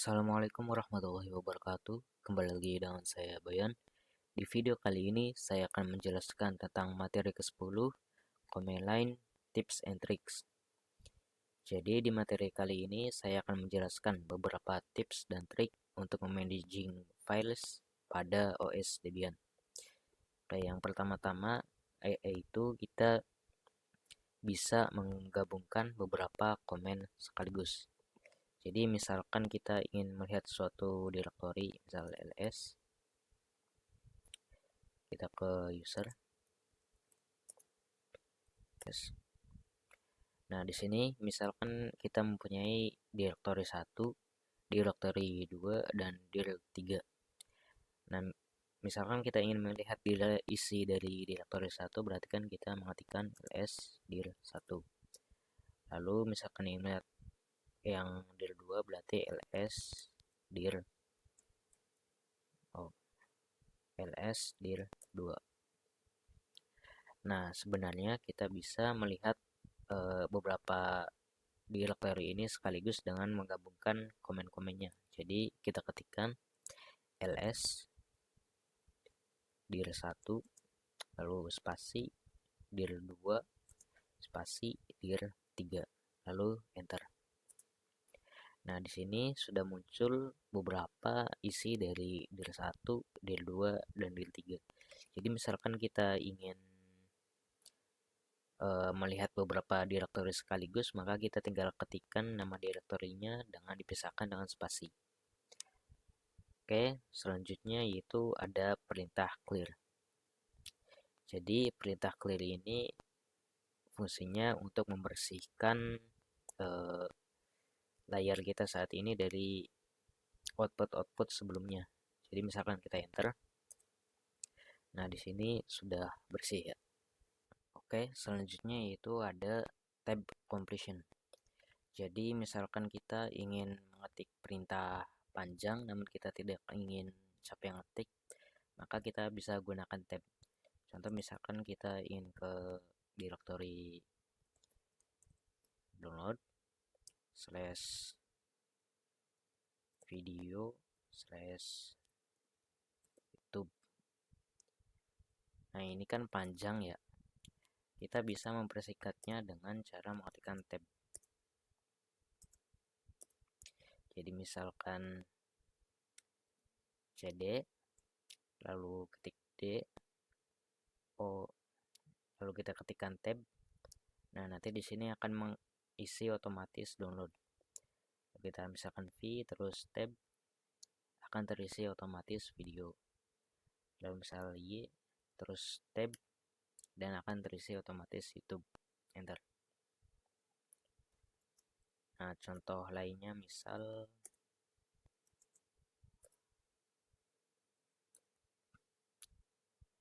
Assalamualaikum warahmatullahi wabarakatuh. Kembali lagi dengan saya Bayan. Di video kali ini saya akan menjelaskan tentang materi ke-10, Command Line Tips and Tricks. Jadi di materi kali ini saya akan menjelaskan beberapa tips dan trik untuk memanaging files pada OS Debian. Oke, yang pertama-tama yaitu kita bisa menggabungkan beberapa komen sekaligus. Jadi misalkan kita ingin melihat suatu directory, misal ls, kita ke user. Yes. Nah, di sini misalkan kita mempunyai directory 1, directory 2, dan directory 3. Nah, misalkan kita ingin melihat isi dari directory 1, berarti kan kita mengetikkan ls dir 1. Lalu misalkan ingin melihat yang dir 2, berarti ls dir ls dir 2. Nah, sebenarnya kita bisa melihat beberapa directory ini sekaligus dengan menggabungkan komen-komennya. Jadi kita ketikkan ls dir 1 lalu spasi dir 2 spasi dir 3 lalu enter. Nah, di sini sudah muncul beberapa isi dari dir 1, dir 2, dan dir 3. Jadi misalkan kita ingin melihat beberapa directory sekaligus, maka kita tinggal ketikkan nama directory-nya dengan dipisahkan dengan spasi. Oke, selanjutnya yaitu ada perintah clear. Jadi perintah clear ini fungsinya untuk membersihkan layar kita saat ini dari output-output sebelumnya. Jadi misalkan kita enter. Nah, di sini sudah bersih ya. Oke, selanjutnya yaitu ada tab completion. Jadi misalkan kita ingin mengetik perintah panjang namun kita tidak ingin capek ngetik, maka kita bisa gunakan tab. Contoh misalkan kita ingin ke directory download slash video slash YouTube. Nah, ini kan panjang ya. Kita bisa mempersingkatnya dengan cara mengetikkan tab. Jadi misalkan cd lalu ketik d o lalu kita ketikkan tab. Nah, nanti di sini akan mengisi otomatis download. Kita misalkan v terus tab akan terisi otomatis video. Lalu misal y terus tab dan akan terisi otomatis YouTube. Enter. Nah, contoh lainnya misal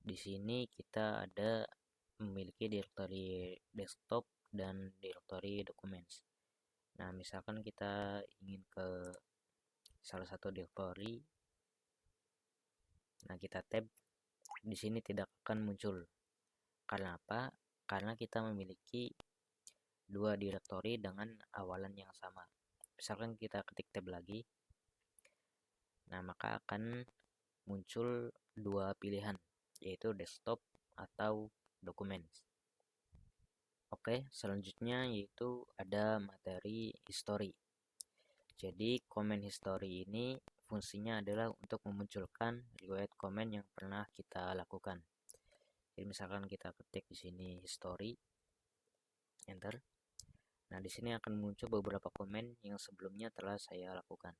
di sini kita ada memiliki directory desktop dan directory documents. Nah, misalkan kita ingin ke salah satu directory, nah kita tab, di sini tidak akan muncul. Karena apa? Karena kita memiliki dua directory dengan awalan yang sama. Misalkan kita ketik tab lagi, nah maka akan muncul dua pilihan, yaitu desktop atau documents. Oke, selanjutnya yaitu ada materi history. Jadi komen history ini fungsinya adalah untuk memunculkan riwayat komen yang pernah kita lakukan. Jadi misalkan kita ketik di sini history, enter. Nah, di sini akan muncul beberapa komen yang sebelumnya telah saya lakukan.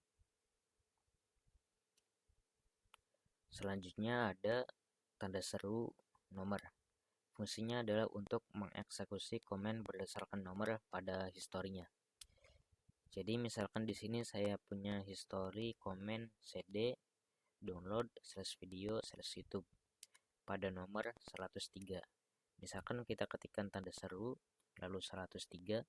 Selanjutnya ada tanda seru nomor. Fungsinya adalah untuk mengeksekusi komen berdasarkan nomor pada historinya. Jadi misalkan di sini saya punya history komen cd download slash video slash YouTube pada nomor 103. Misalkan kita ketikkan tanda seru lalu 103,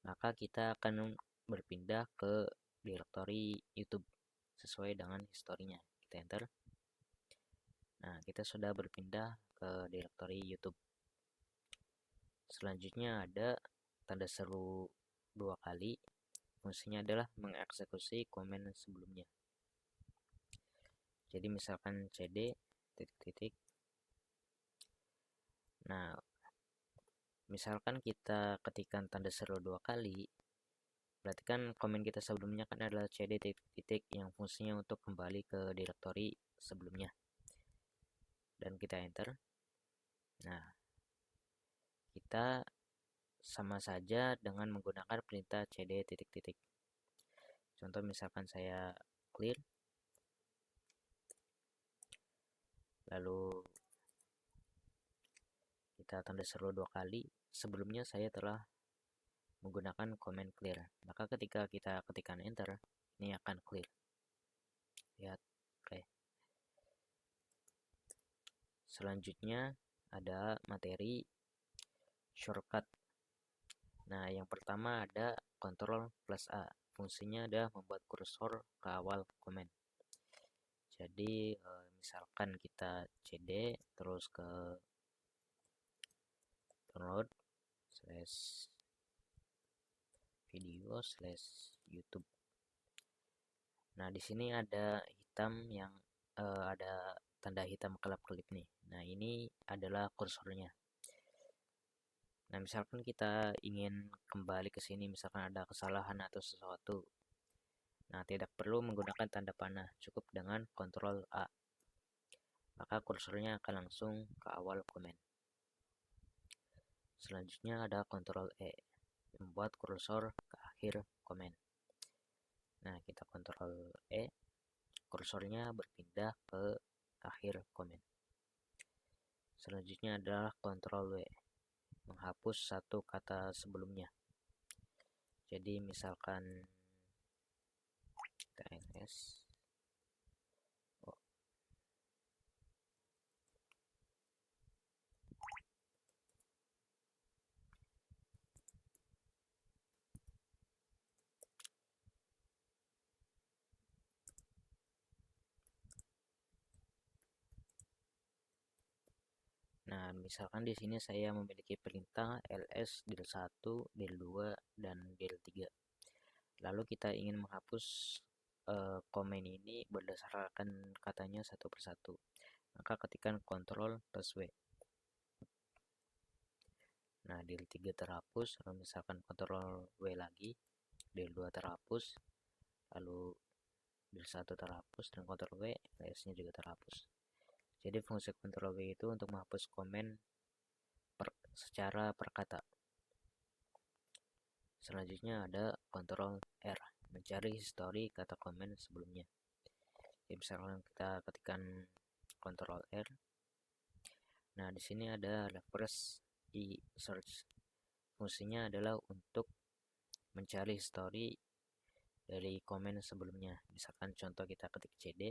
maka kita akan berpindah ke directory YouTube sesuai dengan historinya. Kita enter. Nah, kita sudah berpindah ke directory YouTube. Selanjutnya ada tanda seru dua kali. fungsinya adalah mengeksekusi komen sebelumnya. Jadi misalkan cd titik-titik. Nah, misalkan kita ketikkan tanda seru 2 kali, berarti kan komen kita sebelumnya kan adalah cd titik-titik yang fungsinya untuk kembali ke direktori sebelumnya. Dan kita enter. Nah, kita sama saja dengan menggunakan perintah cd titik-titik. Contoh misalkan saya clear, lalu kita tanda seru 2 kali. Sebelumnya saya telah menggunakan komen clear, maka ketika kita ketikkan enter, ini akan clear. Lihat. Oke. Selanjutnya ada materi shortcut. Nah, yang pertama ada Ctrl plus A. Fungsinya adalah membuat kursor ke awal komen. Jadi misalkan kita cd terus ke download /video /YouTube. Nah, di sini ada hitam yang ada tanda hitam kelap-kelip nih. Nah, ini adalah kursornya. Nah, misalkan kita ingin kembali ke sini, misalkan ada kesalahan atau sesuatu. Nah, tidak perlu menggunakan tanda panah, cukup dengan Ctrl A. Maka kursornya akan langsung ke awal komen. Selanjutnya ada Ctrl E, membuat kursor ke akhir komen. Nah, kita Ctrl E, kursornya berpindah ke akhir komen. Selanjutnya adalah Ctrl W, menghapus satu kata sebelumnya. Jadi misalkan TNS. Nah, misalkan di sini saya memiliki perintah ls del 1, del 2, dan del 3. Lalu kita ingin menghapus komen ini berdasarkan katanya satu persatu. Maka ketikkan Ctrl plus W. Nah, del 3 terhapus, lalu misalkan Ctrl W lagi, del 2 terhapus, lalu del 1 terhapus, dan Ctrl W, ls-nya juga terhapus. Jadi fungsi Ctrl W itu untuk menghapus komen secara per kata. Selanjutnya ada Ctrl R, mencari histori kata komen sebelumnya. Jadi misalkan kita ketikkan Ctrl R. Nah, di sini ada reverse search. Fungsinya adalah untuk mencari histori dari komen sebelumnya. Misalkan contoh kita ketik cd.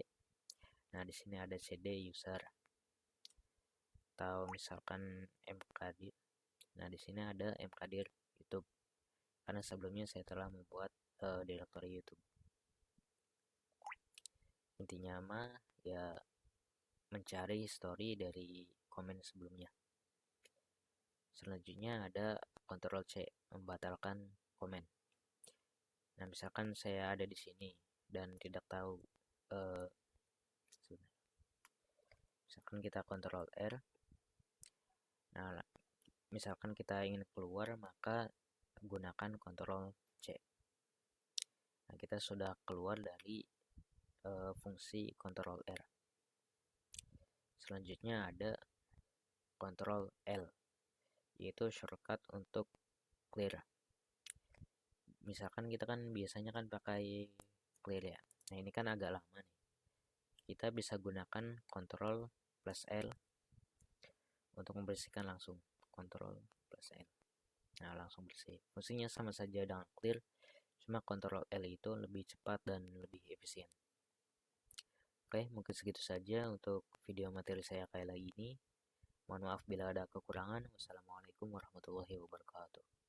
Nah, di sini ada cd user. Atau misalkan mkdir. Nah, di sini ada mkdir YouTube. Karena sebelumnya saya telah membuat direktori YouTube. Intinya mah ya mencari histori dari komen sebelumnya. Selanjutnya ada Ctrl C, membatalkan komen. Nah, misalkan saya ada di sini dan tidak tahu, misalkan kita Ctrl R. Nah, misalkan kita ingin keluar, maka gunakan Ctrl C. Nah, kita sudah keluar dari fungsi Ctrl R. Selanjutnya ada Ctrl L, yaitu shortcut untuk clear. Misalkan kita kan biasanya kan pakai clear ya. Nah, ini kan agak lama nih. Kita bisa gunakan Ctrl plus L untuk membersihkan langsung. Ctrl plus L. Nah, langsung bersih. Fungsinya sama saja dengan clear, cuma Ctrl L itu lebih cepat dan lebih efisien. Oke, mungkin segitu saja untuk video materi saya kali ini. Mohon maaf bila ada kekurangan. Wassalamualaikum warahmatullahi wabarakatuh.